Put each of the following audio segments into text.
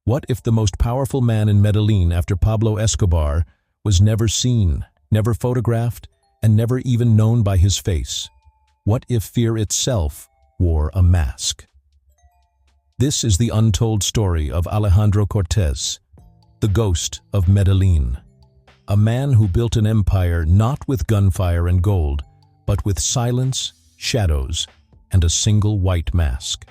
What if the most powerful man in Medellin after Pablo Escobar was never seen, never photographed, and never even known by his face? What if fear itself wore a mask? This is the untold story of Alejandro Cortez, the ghost of Medellin. A man who built an empire not with gunfire and gold, but with silence, shadows, and a single white mask.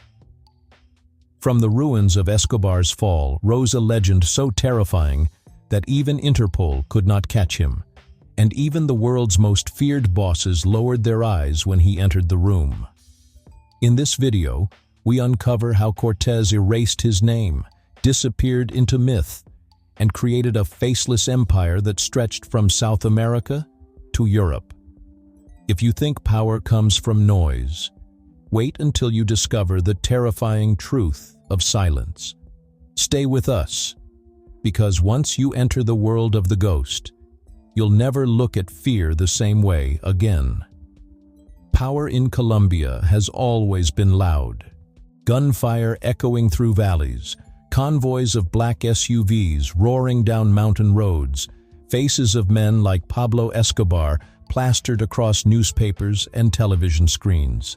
From the ruins of Escobar's fall rose a legend so terrifying that even Interpol could not catch him, and even the world's most feared bosses lowered their eyes when he entered the room. In this video, we uncover how Cortez erased his name, disappeared into myth, and created a faceless empire that stretched from South America to Europe. If you think power comes from noise, wait until you discover the terrifying truth of silence. Stay with us, because once you enter the world of the ghost, you'll never look at fear the same way again. Power in Colombia has always been loud. Gunfire echoing through valleys, convoys of black SUVs roaring down mountain roads, faces of men like Pablo Escobar plastered across newspapers and television screens.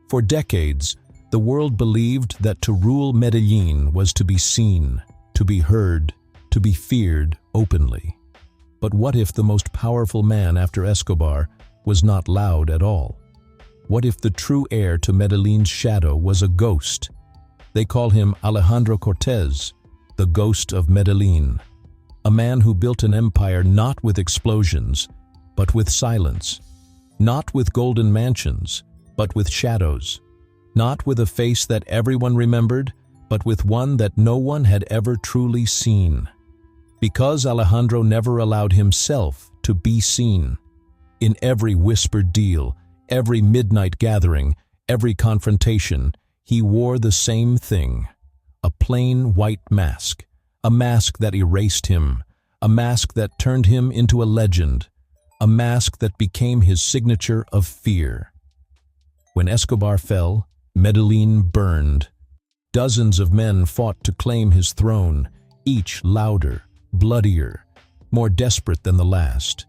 For decades, the world believed that to rule Medellin was to be seen, to be heard, to be feared openly. But what if the most powerful man after Escobar was not loud at all? What if the true heir to Medellin's shadow was a ghost? They call him Alejandro Cortez, the ghost of Medellin, a man who built an empire not with explosions, but with silence, not with golden mansions, but with shadows, not with a face that everyone remembered, but with one that no one had ever truly seen. Because Alejandro never allowed himself to be seen. In every whispered deal, every midnight gathering, every confrontation, he wore the same thing: a plain white mask, a mask that erased him, a mask that turned him into a legend, a mask that became his signature of fear. When Escobar fell, Medellin burned. Dozens of men fought to claim his throne, each louder, bloodier, more desperate than the last.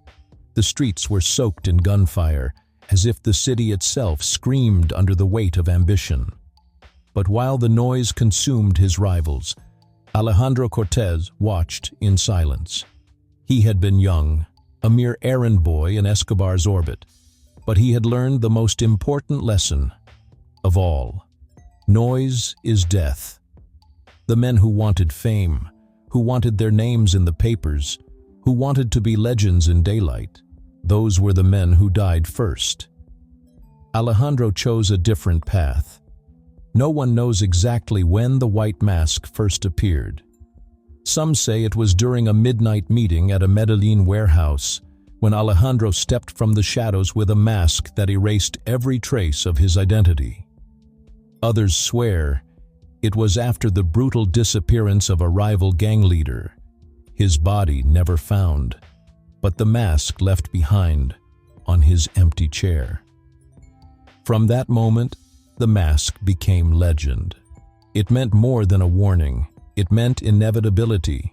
The streets were soaked in gunfire, as if the city itself screamed under the weight of ambition. But while the noise consumed his rivals, Alejandro Cortez watched in silence. He had been young, a mere errand boy in Escobar's orbit, but he had learned the most important lesson of all. Noise is death. The men who wanted fame, who wanted their names in the papers, who wanted to be legends in daylight, those were the men who died first. Alejandro chose a different path. No one knows exactly when the white mask first appeared. Some say it was during a midnight meeting at a Medellin warehouse, when Alejandro stepped from the shadows with a mask that erased every trace of his identity. Others swear it was after the brutal disappearance of a rival gang leader, his body never found, but the mask left behind on his empty chair. From that moment, the mask became legend. It meant more than a warning. It meant inevitability.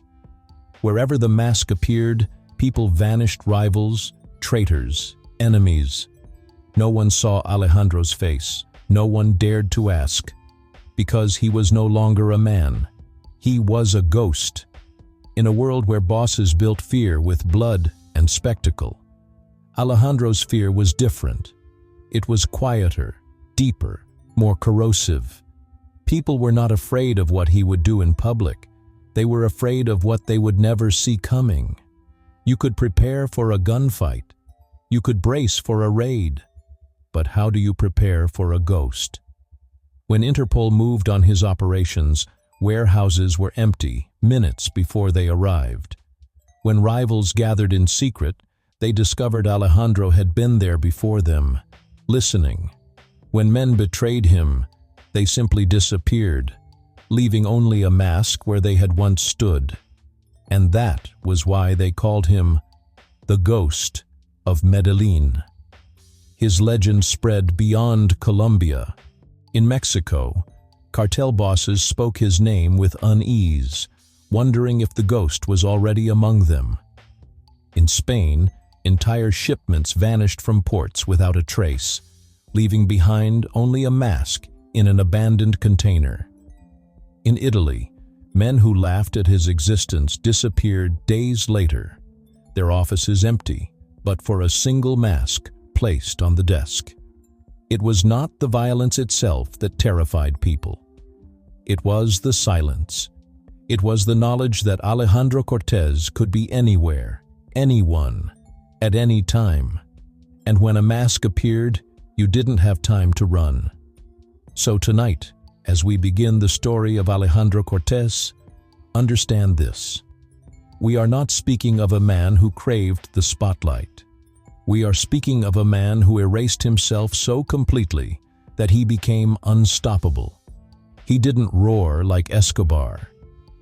Wherever the mask appeared, people vanished: rivals, traitors, enemies. No one saw Alejandro's face. No one dared to ask, because he was no longer a man. He was a ghost. In a world where bosses built fear with blood and spectacle, Alejandro's fear was different. It was quieter, deeper, more corrosive. People were not afraid of what he would do in public. They were afraid of what they would never see coming. You could prepare for a gunfight. You could brace for a raid. But how do you prepare for a ghost? When Interpol moved on his operations, warehouses were empty minutes before they arrived. When rivals gathered in secret, they discovered Alejandro had been there before them, listening. When men betrayed him, they simply disappeared, leaving only a mask where they had once stood. And that was why they called him the Ghost of Medellin. His legend spread beyond Colombia. In Mexico, Cartel bosses spoke his name with unease, wondering if the ghost was already among them. In Spain, entire shipments vanished from ports without a trace, leaving behind only a mask in an abandoned container. In Italy, men who laughed at his existence disappeared days later, their offices empty, but for a single mask placed on the desk. It was not the violence itself that terrified people. It was the silence. It was the knowledge that Alejandro Cortez could be anywhere, anyone, at any time. And when a mask appeared, you didn't have time to run. So tonight, as we begin the story of Alejandro Cortez, understand this. We are not speaking of a man who craved the spotlight. We are speaking of a man who erased himself so completely that he became unstoppable. He didn't roar like Escobar.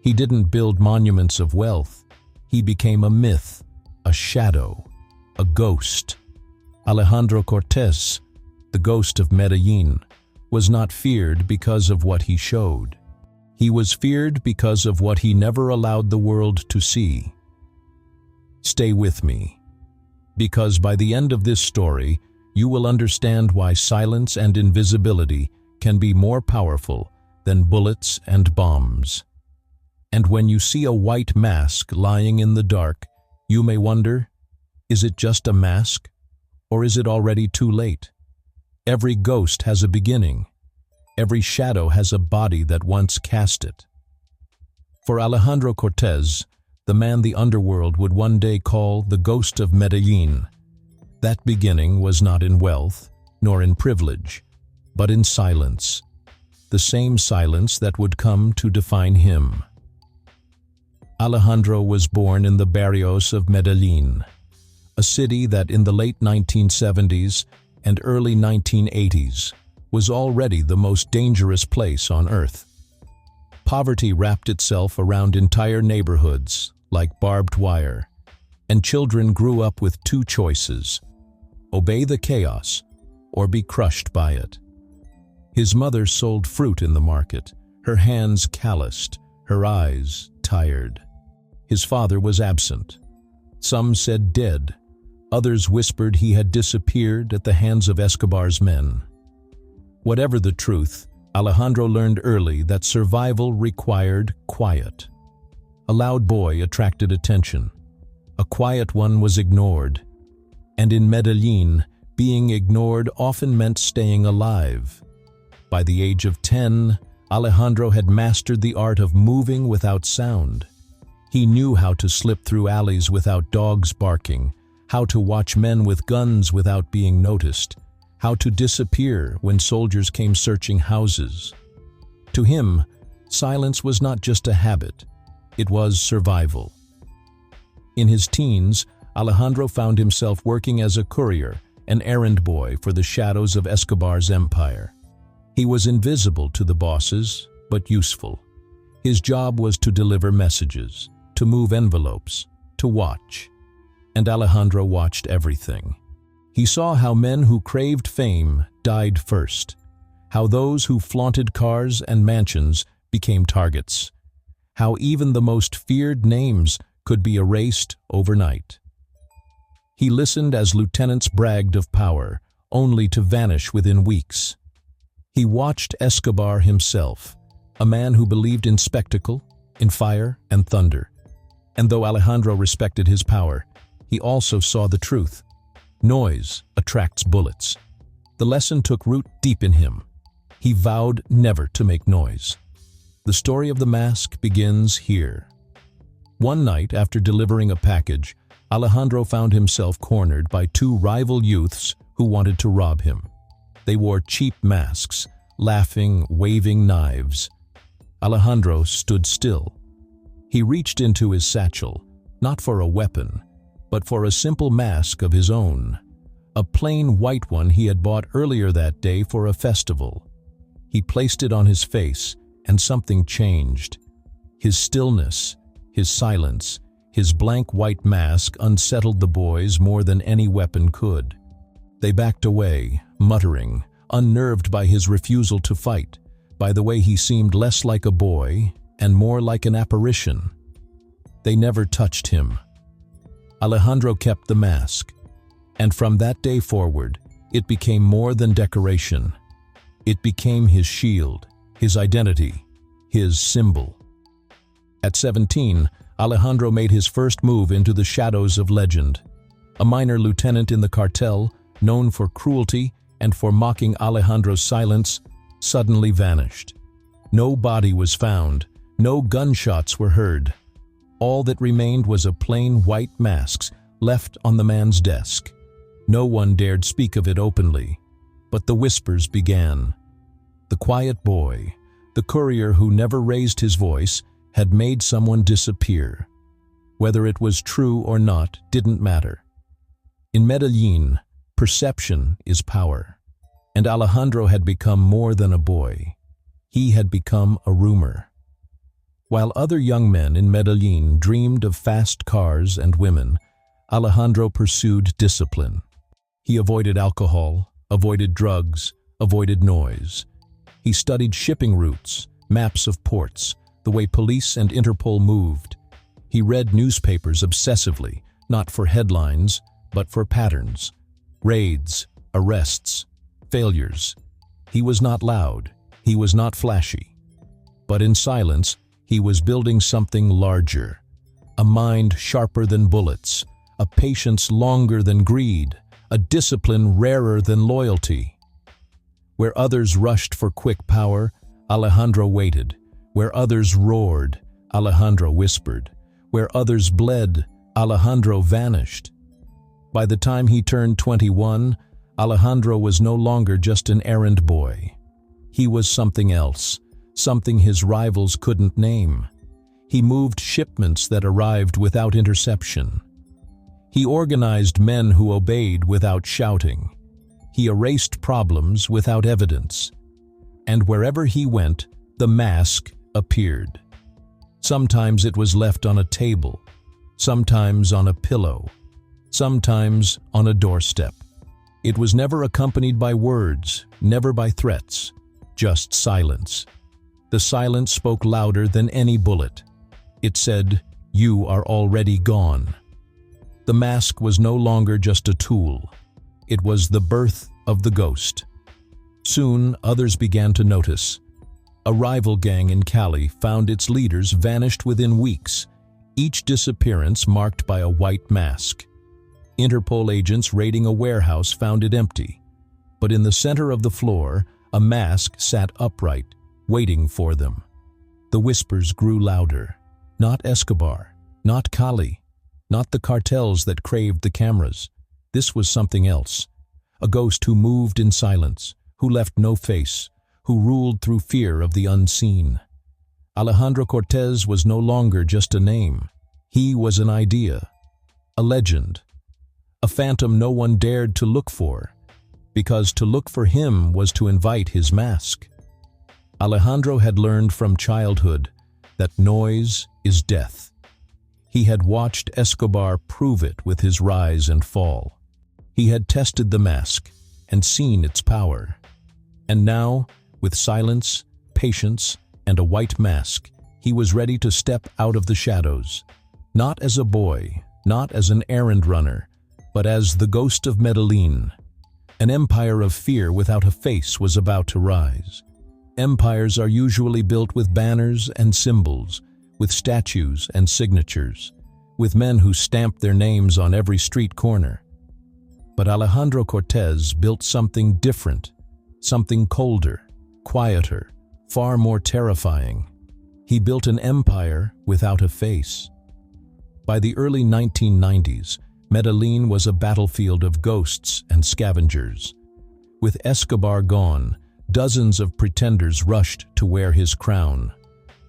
He didn't build monuments of wealth. He became a myth, a shadow, a ghost. Alejandro Cortez, the ghost of Medellin, was not feared because of what he showed. He was feared because of what he never allowed the world to see. Stay with me, because by the end of this story, you will understand why silence and invisibility can be more powerful than bullets and bombs. And when you see a white mask lying in the dark, you may wonder, is it just a mask? Or is it already too late? Every ghost has a beginning. Every shadow has a body that once cast it. For Alejandro Cortez, the man the underworld would one day call the Ghost of Medellin, that beginning was not in wealth, nor in privilege, but in silence, the same silence that would come to define him. Alejandro was born in the barrios of Medellin, a city that in the late 1970s and early 1980s was already the most dangerous place on earth. Poverty wrapped itself around entire neighborhoods like barbed wire, and children grew up with two choices: obey the chaos or be crushed by it. His mother sold fruit in the market, her hands calloused, her eyes tired. His father was absent. Some said dead. Others whispered he had disappeared at the hands of Escobar's men. Whatever the truth, Alejandro learned early that survival required quiet. A loud boy attracted attention. A quiet one was ignored. And in Medellin, being ignored often meant staying alive. By the age of 10, Alejandro had mastered the art of moving without sound. He knew how to slip through alleys without dogs barking, how to watch men with guns without being noticed, how to disappear when soldiers came searching houses. To him, silence was not just a habit, it was survival. In his teens, Alejandro found himself working as a courier, an errand boy for the shadows of Escobar's empire. He was invisible to the bosses, but useful. His job was to deliver messages, to move envelopes, to watch. And Alejandro watched everything. He saw how men who craved fame died first, how those who flaunted cars and mansions became targets, how even the most feared names could be erased overnight. He listened as lieutenants bragged of power, only to vanish within weeks. He watched Escobar himself, a man who believed in spectacle, in fire and thunder. And though Alejandro respected his power, he also saw the truth. Noise attracts bullets. The lesson took root deep in him. He vowed never to make noise. The story of the mask begins here. One night, after delivering a package, Alejandro found himself cornered by two rival youths who wanted to rob him. They wore cheap masks, laughing, waving knives. Alejandro stood still. He reached into his satchel, not for a weapon, but for a simple mask of his own, a plain white one he had bought earlier that day for a festival. He placed it on his face, and something changed. His stillness, his silence, his blank white mask unsettled the boys more than any weapon could. They backed away, muttering, unnerved by his refusal to fight, by the way he seemed less like a boy and more like an apparition. They never touched him. Alejandro kept the mask, and from that day forward, it became more than decoration. It became his shield, his identity, his symbol. At 17, Alejandro made his first move into the shadows of legend. A minor lieutenant in the cartel, known for cruelty and for mocking Alejandro's silence, suddenly vanished. No body was found, no gunshots were heard. All that remained was a plain white mask left on the man's desk. No one dared speak of it openly, but the whispers began. The quiet boy, the courier who never raised his voice, had made someone disappear. Whether it was true or not didn't matter. In Medellin, perception is power, and Alejandro had become more than a boy. He had become a rumor. While other young men in Medellin dreamed of fast cars and women, Alejandro pursued discipline. He avoided alcohol, avoided drugs, avoided noise. He studied shipping routes, maps of ports, the way police and Interpol moved. He read newspapers obsessively, not for headlines, but for patterns. Raids, arrests, failures. He was not loud, he was not flashy. But in silence, he was building something larger. A mind sharper than bullets, a patience longer than greed, a discipline rarer than loyalty. Where others rushed for quick power, Alejandro waited. Where others roared, Alejandro whispered. Where others bled, Alejandro vanished. By the time he turned 21, Alejandro was no longer just an errand boy. He was something else, something his rivals couldn't name. He moved shipments that arrived without interception. He organized men who obeyed without shouting. He erased problems without evidence. And wherever he went, the mask appeared. Sometimes it was left on a table, sometimes on a pillow, sometimes on a doorstep. It was never accompanied by words, never by threats, just silence. The silence spoke louder than any bullet. It said, "You are already gone." The mask was no longer just a tool. It was the birth of the ghost. Soon, others began to notice. A rival gang in Cali found its leaders vanished within weeks, each disappearance marked by a white mask. Interpol agents raiding a warehouse found it empty. But in the center of the floor, a mask sat upright, waiting for them. The whispers grew louder. Not Escobar, not Cali, not the cartels that craved the cameras. This was something else. A ghost who moved in silence, who left no face, who ruled through fear of the unseen. Alejandro Cortez was no longer just a name. He was an idea, a legend, a phantom no one dared to look for, because to look for him was to invite his mask. Alejandro had learned from childhood that noise is death. He had watched Escobar prove it with his rise and fall. He had tested the mask and seen its power. And now, with silence, patience, and a white mask, he was ready to step out of the shadows, not as a boy, not as an errand runner, but as the Ghost of Medellín. An empire of fear without a face was about to rise. Empires are usually built with banners and symbols, with statues and signatures, with men who stamp their names on every street corner. But Alejandro Cortez built something different, something colder, quieter, far more terrifying. He built an empire without a face. By the early 1990s, Medellin was a battlefield of ghosts and scavengers. With Escobar gone, dozens of pretenders rushed to wear his crown.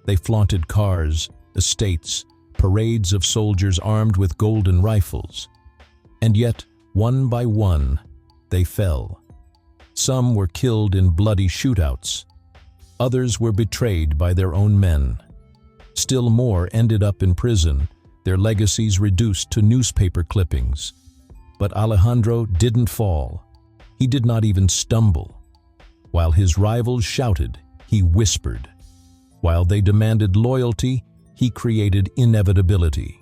They flaunted cars, estates, parades of soldiers armed with golden rifles. And yet, one by one, they fell. Some were killed in bloody shootouts. Others were betrayed by their own men. Still more ended up in prison, their legacies reduced to newspaper clippings. But Alejandro didn't fall. He did not even stumble. While his rivals shouted, he whispered. While they demanded loyalty, he created inevitability.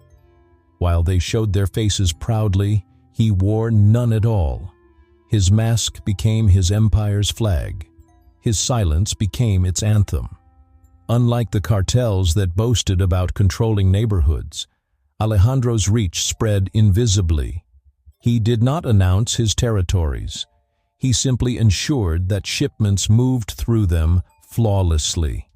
While they showed their faces proudly, he wore none at all. His mask became his empire's flag. His silence became its anthem. Unlike the cartels that boasted about controlling neighborhoods, Alejandro's reach spread invisibly. He did not announce his territories. He simply ensured that shipments moved through them flawlessly.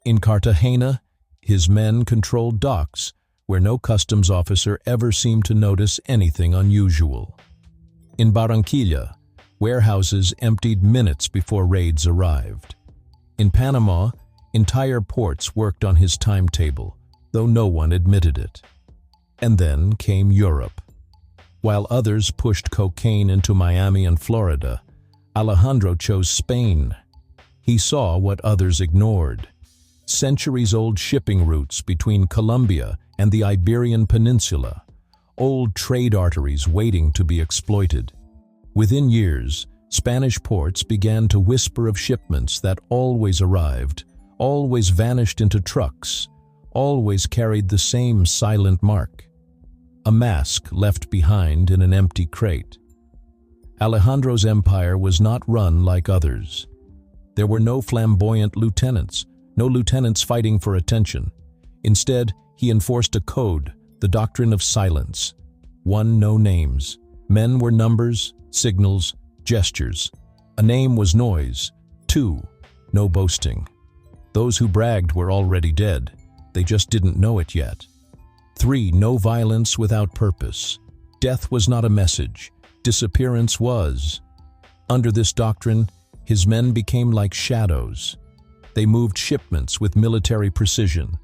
In Cartagena, his men controlled docks, where no customs officer ever seemed to notice anything unusual. In Barranquilla, warehouses emptied minutes before raids arrived. In Panama, entire ports worked on his timetable, though no one admitted it. And then came Europe. While others pushed cocaine into Miami and Florida, Alejandro chose Spain. He saw what others ignored: centuries-old shipping routes between Colombia and the Iberian Peninsula, old trade arteries waiting to be exploited. Within years, Spanish ports began to whisper of shipments that always arrived, always vanished into trucks, always carried the same silent mark: a mask left behind in an empty crate. Alejandro's empire was not run like others. There were no flamboyant lieutenants, no lieutenants fighting for attention. Instead, he enforced a code, the doctrine of silence. 1, no names. Men were numbers, signals, gestures. A name was noise. 2, no boasting. Those who bragged were already dead. They just didn't know it yet. 3, no violence without purpose. Death was not a message. Disappearance was. Under this doctrine, his men became like shadows. They moved shipments with military precision.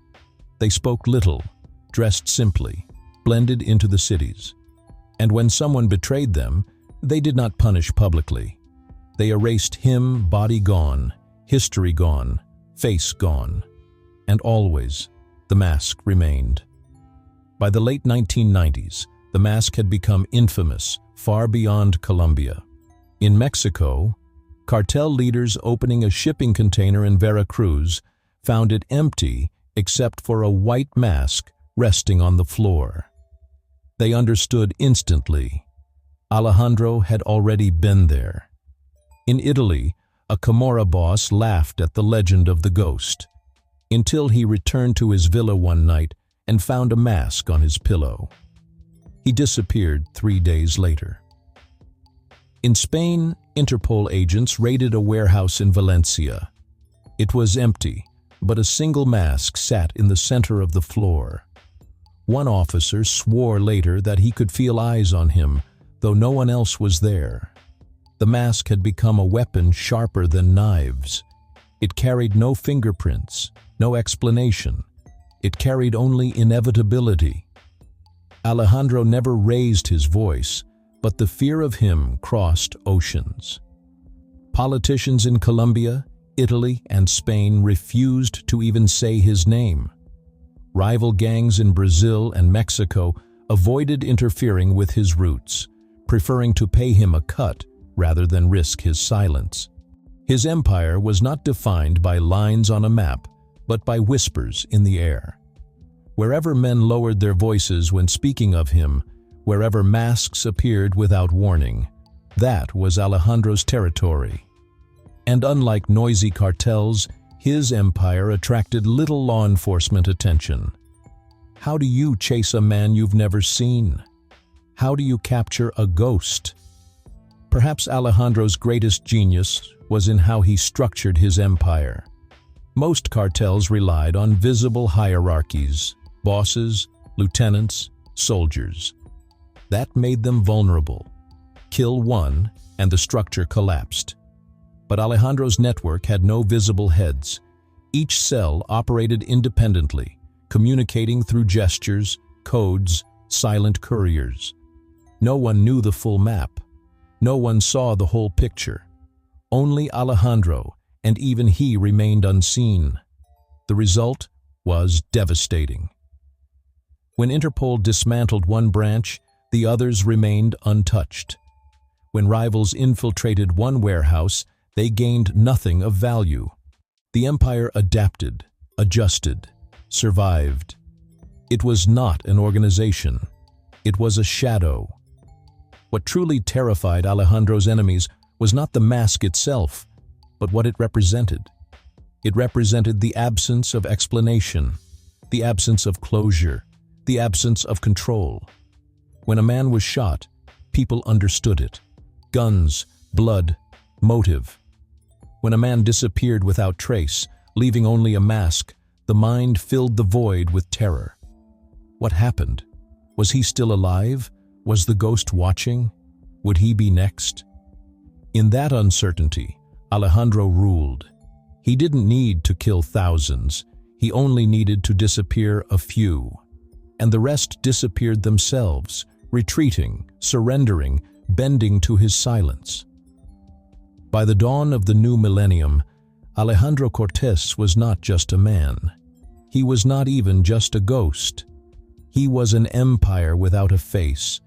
They spoke little, dressed simply, blended into the cities. And when someone betrayed them, they did not punish publicly. They erased him, body gone, history gone, face gone. And always, the mask remained. By the late 1990s, the mask had become infamous, far beyond Colombia. In Mexico, cartel leaders opening a shipping container in Veracruz found it empty except for a white mask resting on the floor. They understood instantly. Alejandro had already been there. In Italy, a Camorra boss laughed at the legend of the ghost, until he returned to his villa one night and found a mask on his pillow. He disappeared 3 days later. In Spain, Interpol agents raided a warehouse in Valencia. It was empty, but a single mask sat in the center of the floor. One officer swore later that he could feel eyes on him, though no one else was there. The mask had become a weapon sharper than knives. It carried no fingerprints, no explanation. It carried only inevitability. Alejandro never raised his voice, but the fear of him crossed oceans. Politicians in Colombia, Italy, and Spain refused to even say his name. Rival gangs in Brazil and Mexico avoided interfering with his roots, preferring to pay him a cut rather than risk his silence. His empire was not defined by lines on a map, but by whispers in the air. Wherever men lowered their voices when speaking of him, wherever masks appeared without warning, that was Alejandro's territory. And unlike noisy cartels, his empire attracted little law enforcement attention. How do you chase a man you've never seen? How do you capture a ghost? Perhaps Alejandro's greatest genius was in how he structured his empire. Most cartels relied on visible hierarchies: bosses, lieutenants, soldiers. That made them vulnerable. Kill one, and the structure collapsed. But Alejandro's network had no visible heads. Each cell operated independently, communicating through gestures, codes, silent couriers. No one knew the full map. No one saw the whole picture. Only Alejandro, and even he remained unseen. The result was devastating. When Interpol dismantled one branch, the others remained untouched. When rivals infiltrated one warehouse, they gained nothing of value. The empire adapted, adjusted, survived. It was not an organization. It was a shadow. What truly terrified Alejandro's enemies was not the mask itself, but what it represented. It represented the absence of explanation, the absence of closure, the absence of control. When a man was shot, people understood it. Guns, blood, motive. When a man disappeared without trace, leaving only a mask, the mind filled the void with terror. What happened? Was he still alive? Was the ghost watching? Would he be next? In that uncertainty, Alejandro ruled. He didn't need to kill thousands. He only needed to disappear a few. And the rest disappeared themselves, retreating, surrendering, bending to his silence. By the dawn of the new millennium, Alejandro Cortez was not just a man. He was not even just a ghost. He was an empire without a face,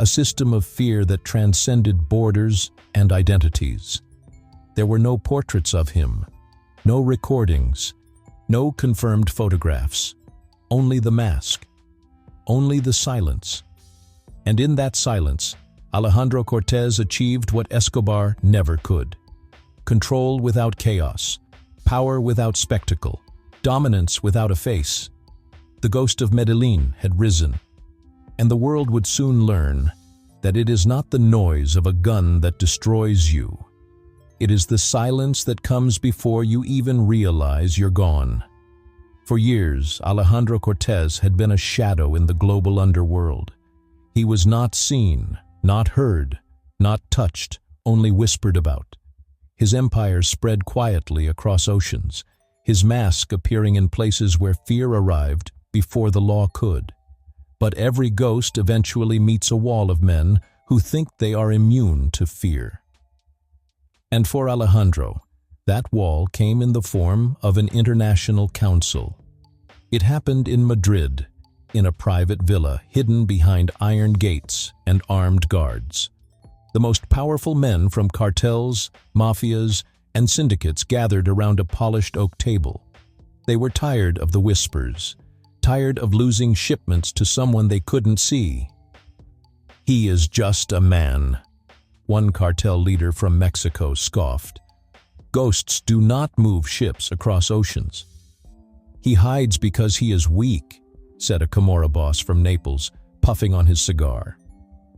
a system of fear that transcended borders and identities. There were no portraits of him, no recordings, no confirmed photographs, only the mask, only the silence. And in that silence, Alejandro Cortez achieved what Escobar never could. Control without chaos, power without spectacle, dominance without a face. The Ghost of Medellin had risen, and the world would soon learn that it is not the noise of a gun that destroys you. It is the silence that comes before you even realize you're gone. For years, Alejandro Cortez had been a shadow in the global underworld. He was not seen, not heard, not touched, only whispered about. His empire spread quietly across oceans, his mask appearing in places where fear arrived before the law could. But every ghost eventually meets a wall of men who think they are immune to fear. And for Alejandro, that wall came in the form of an international council. It happened in Madrid, in a private villa hidden behind iron gates and armed guards. The most powerful men from cartels, mafias, and syndicates gathered around a polished oak table. They were tired of the whispers, tired of losing shipments to someone they couldn't see. "He is just a man," one cartel leader from Mexico scoffed. "Ghosts do not move ships across oceans." "He hides because he is weak," said a Camorra boss from Naples, puffing on his cigar.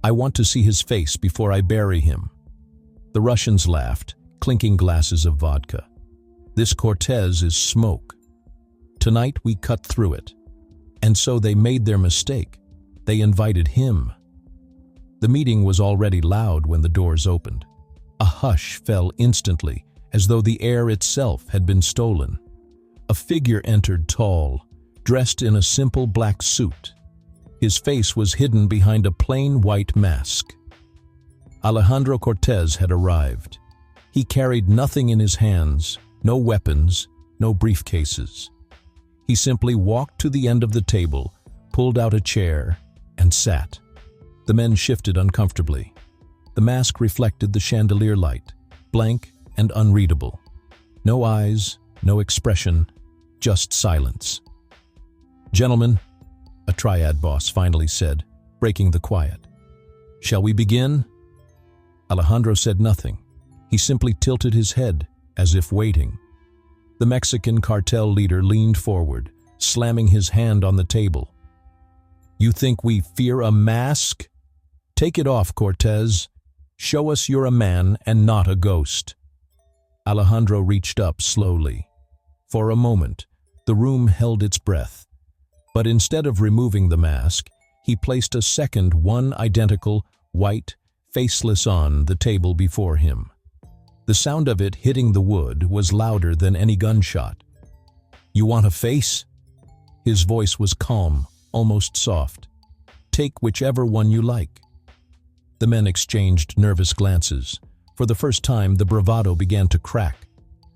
"I want to see his face before I bury him." The Russians laughed, clinking glasses of vodka. "This Cortez is smoke. Tonight we cut through it." And so they made their mistake. They invited him. The meeting was already loud when the doors opened. A hush fell instantly, as though the air itself had been stolen. A figure entered tall, dressed in a simple black suit. His face was hidden behind a plain white mask. Alejandro Cortez had arrived. He carried nothing in his hands, no weapons, no briefcases. He simply walked to the end of the table, pulled out a chair, and sat. The men shifted uncomfortably. The mask reflected the chandelier light, blank and unreadable. No eyes, no expression, just silence. "Gentlemen," a triad boss finally said, breaking the quiet. "Shall we begin?" Alejandro said nothing. He simply tilted his head, as if waiting. The Mexican cartel leader leaned forward, slamming his hand on the table. "You think we fear a mask? Take it off, Cortez. Show us you're a man and not a ghost." Alejandro reached up slowly. For a moment, the room held its breath. But instead of removing the mask, he placed a second identical, white, faceless on the table before him. The sound of it hitting the wood was louder than any gunshot. "You want a face?" His voice was calm, almost soft. "Take whichever one you like." The men exchanged nervous glances. For the first time, the bravado began to crack.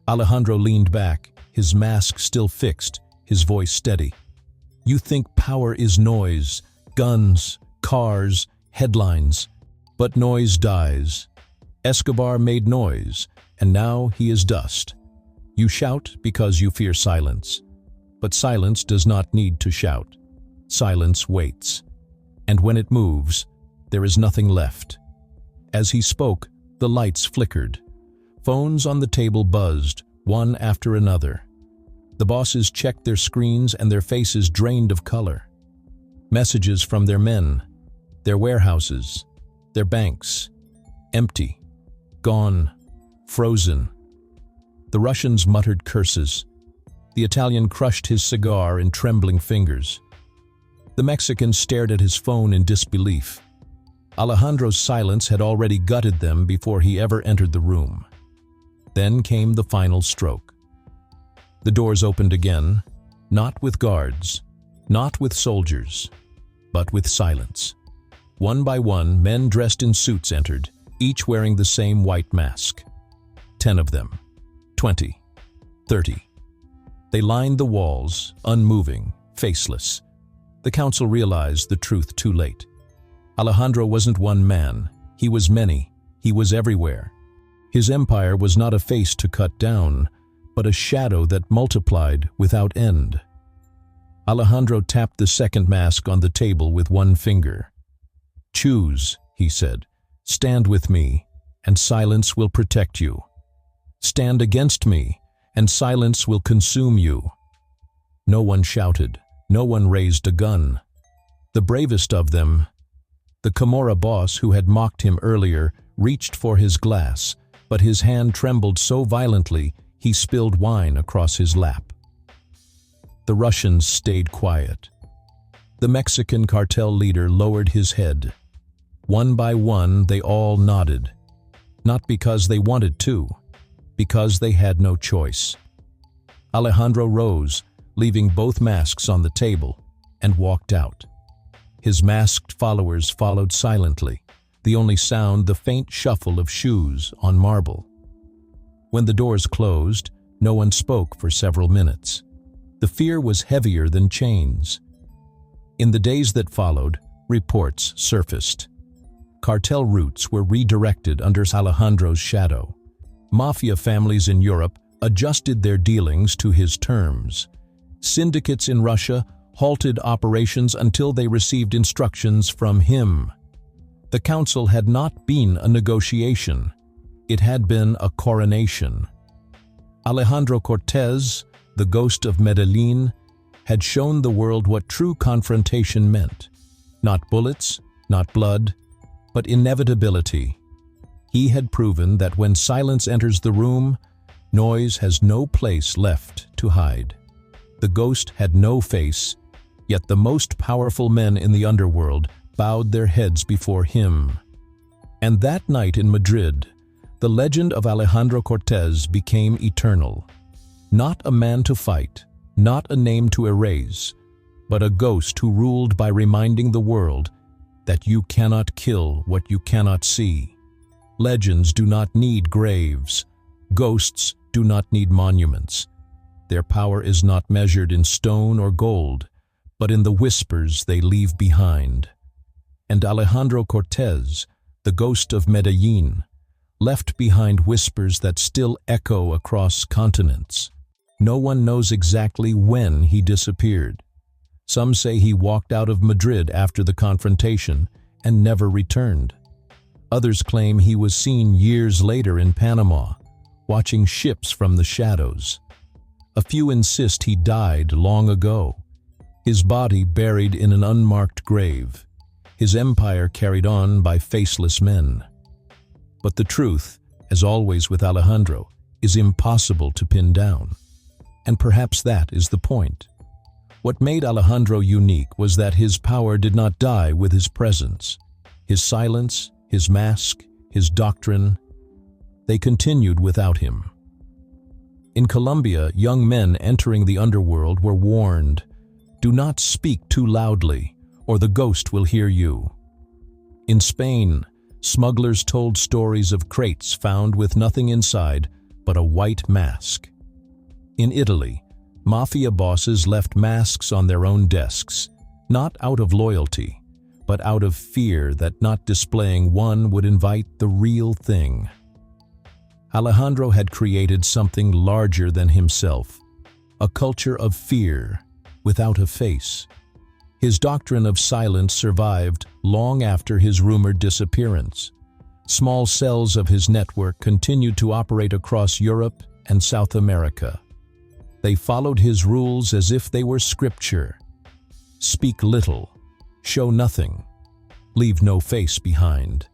Alejandro leaned back, his mask still fixed, his voice steady. "You think power is noise, guns, cars, headlines. But noise dies. Escobar made noise, and now he is dust. You shout because you fear silence. But silence does not need to shout. Silence waits. And when it moves, there is nothing left. As he spoke, the lights flickered. Phones on the table buzzed, one after another. The bosses checked their screens and their faces drained of color. Messages from their men, their warehouses, their banks. Empty. Gone. Frozen. The Russians muttered curses. The Italian crushed his cigar in trembling fingers. The Mexican stared at his phone in disbelief. Alejandro's silence had already gutted them before he ever entered the room. Then came the final stroke. The doors opened again, not with guards, not with soldiers, but with silence. One by one, men dressed in suits entered, each wearing the same white mask. 10 of them. 20. 30. They lined the walls, unmoving, faceless. The council realized the truth too late. Alejandro wasn't one man. He was many. He was everywhere. His empire was not a face to cut down, but a shadow that multiplied without end. Alejandro tapped the second mask on the table with one finger. "Choose," he said. "Stand with me, and silence will protect you. Stand against me, and silence will consume you." No one shouted. No one raised a gun. The bravest of them, the Camorra boss who had mocked him earlier, reached for his glass, but his hand trembled so violently he spilled wine across his lap. The Russians stayed quiet. The Mexican cartel leader lowered his head. One by one, they all nodded. Not because they wanted to, because they had no choice. Alejandro rose, leaving both masks on the table, and walked out. His masked followers followed silently, the only sound the faint shuffle of shoes on marble. When the doors closed, no one spoke for several minutes. The fear was heavier than chains. In the days that followed, reports surfaced. Cartel routes were redirected under Alejandro's shadow. Mafia families in Europe adjusted their dealings to his terms. Syndicates in Russia halted operations until they received instructions from him. The council had not been a negotiation. It had been a coronation. Alejandro Cortez, the Ghost of Medellín, had shown the world what true confrontation meant. Not bullets, not blood, but inevitability. He had proven that when silence enters the room, noise has no place left to hide. The ghost had no face, yet the most powerful men in the underworld bowed their heads before him. And that night in Madrid, the legend of Alejandro Cortez became eternal. Not a man to fight, not a name to erase, but a ghost who ruled by reminding the world that you cannot kill what you cannot see. Legends do not need graves. Ghosts do not need monuments. Their power is not measured in stone or gold, but in the whispers they leave behind. And Alejandro Cortez, the Ghost of Medellín, left behind whispers that still echo across continents. No one knows exactly when he disappeared. Some say he walked out of Madrid after the confrontation and never returned. Others claim he was seen years later in Panama, watching ships from the shadows. A few insist he died long ago, his body buried in an unmarked grave, his empire carried on by faceless men. But the truth, as always with Alejandro, is impossible to pin down. And perhaps that is the point. What made Alejandro unique was that his power did not die with his presence. His silence, his mask, his doctrine, they continued without him. In Colombia, young men entering the underworld were warned, "Do not speak too loudly, or the ghost will hear you." In Spain, smugglers told stories of crates found with nothing inside but a white mask. In Italy, mafia bosses left masks on their own desks, not out of loyalty, but out of fear that not displaying one would invite the real thing. Alejandro had created something larger than himself, a culture of fear without a face. His doctrine of silence survived long after his rumored disappearance. Small cells of his network continued to operate across Europe and South America. They followed his rules as if they were scripture. Speak little, show nothing, leave no face behind.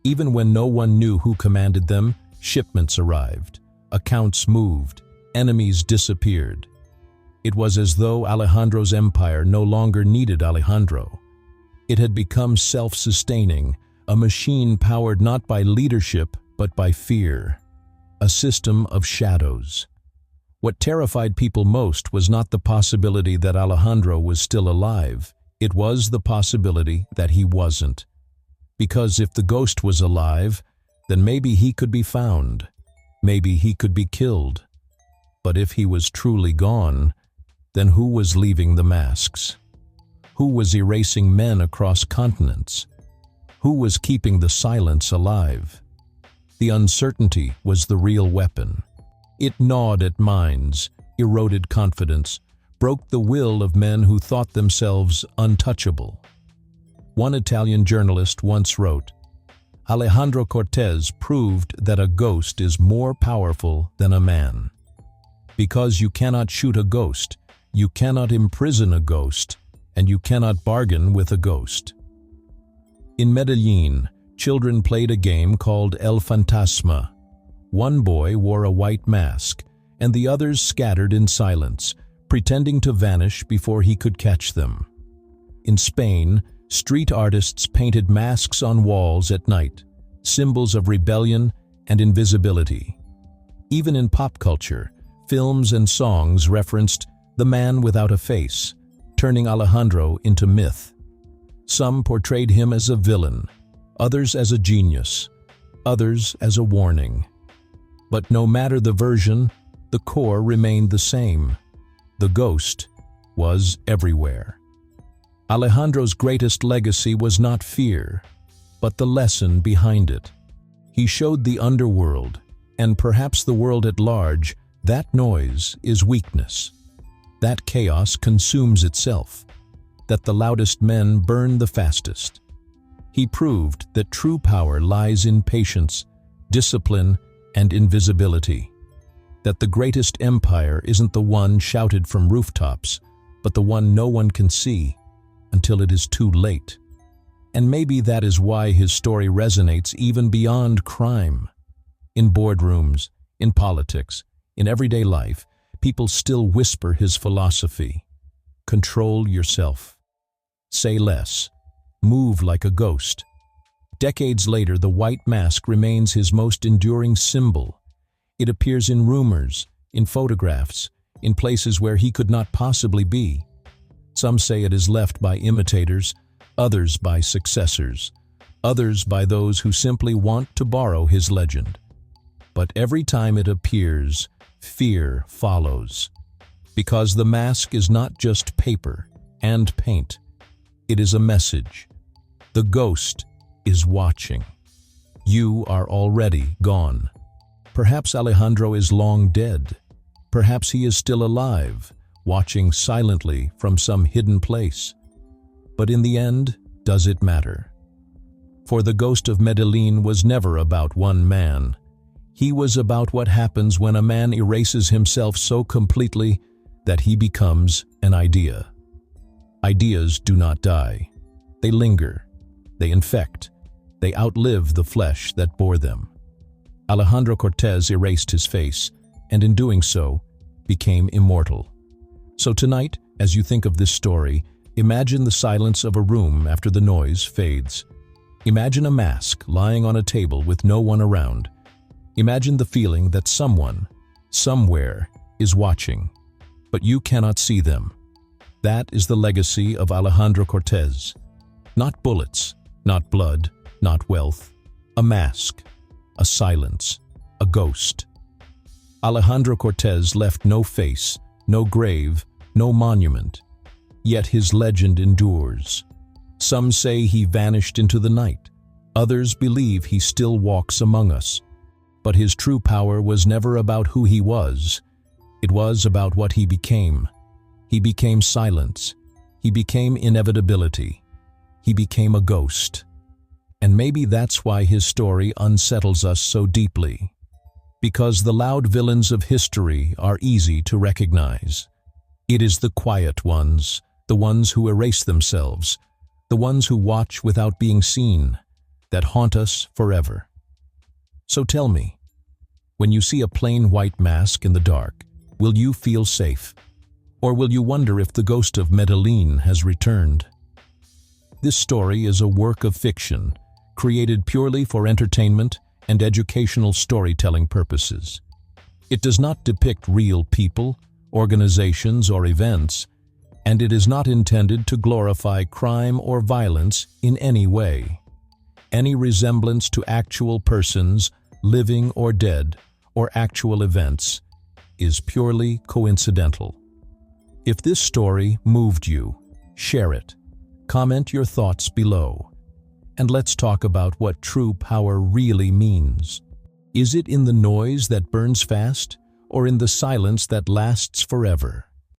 Even when no one knew who commanded them, shipments arrived, accounts moved, enemies disappeared. It was as though Alejandro's empire no longer needed Alejandro. It had become self-sustaining, a machine powered not by leadership but by fear, a system of shadows. What terrified people most was not the possibility that Alejandro was still alive, it was the possibility that he wasn't. Because if the ghost was alive, then maybe he could be found, maybe he could be killed. But if he was truly gone, then who was leaving the masks? Who was erasing men across continents? Who was keeping the silence alive? The uncertainty was the real weapon. It gnawed at minds, eroded confidence, broke the will of men who thought themselves untouchable. One Italian journalist once wrote, "Alejandro Cortez proved that a ghost is more powerful than a man. Because you cannot shoot a ghost, you cannot imprison a ghost, and you cannot bargain with a ghost." In Medellin, children played a game called El Fantasma. One boy wore a white mask, and the others scattered in silence, pretending to vanish before he could catch them. In Spain, street artists painted masks on walls at night, symbols of rebellion and invisibility. Even in pop culture, films and songs referenced the man without a face, turning Alejandro into myth. Some portrayed him as a villain, others as a genius, others as a warning. But no matter the version, the core remained the same. The ghost was everywhere. Alejandro's greatest legacy was not fear, but the lesson behind it. He showed the underworld, and perhaps the world at large, that noise is weakness. That chaos consumes itself. That the loudest men burn the fastest. He proved that true power lies in patience, discipline, and invisibility. That the greatest empire isn't the one shouted from rooftops, but the one no one can see until it is too late. And maybe that is why his story resonates even beyond crime. In boardrooms, in politics, in everyday life, people still whisper his philosophy. Control yourself. Say less. Move like a ghost. Decades later, the white mask remains his most enduring symbol. It appears in rumors, in photographs, in places where he could not possibly be. Some say it is left by imitators, others by successors, others by those who simply want to borrow his legend. But every time it appears, fear follows. Because the mask is not just paper and paint. It is a message. The ghost is watching. You are already gone. Perhaps Alejandro is long dead. Perhaps he is still alive, watching silently from some hidden place. But in the end, does it matter? For the Ghost of Medellín was never about one man. He was about what happens when a man erases himself so completely that he becomes an idea. Ideas do not die. They linger. They infect. They outlive the flesh that bore them. Alejandro Cortez erased his face, and in doing so, became immortal. So tonight, as you think of this story, imagine the silence of a room after the noise fades. Imagine a mask lying on a table with no one around. Imagine the feeling that someone, somewhere, is watching, but you cannot see them. That is the legacy of Alejandro Cortez. Not bullets, not blood, not wealth. A mask, a silence, a ghost. Alejandro Cortez left no face, no grave, no monument. Yet his legend endures. Some say he vanished into the night. Others believe he still walks among us. But his true power was never about who he was. It was about what he became. He became silence. He became inevitability. He became a ghost. And maybe that's why his story unsettles us so deeply. Because the loud villains of history are easy to recognize. It is the quiet ones, the ones who erase themselves, the ones who watch without being seen, that haunt us forever. So tell me, when you see a plain white mask in the dark, will you feel safe? Or will you wonder if the ghost of Medellin has returned? This story is a work of fiction, created purely for entertainment and educational storytelling purposes. It does not depict real people, organizations, or events, and it is not intended to glorify crime or violence in any way. Any resemblance to actual persons, living or dead, or actual events, is purely coincidental. If this story moved you, share it. Comment your thoughts below. And let's talk about what true power really means. Is it in the noise that burns fast, or in the silence that lasts forever?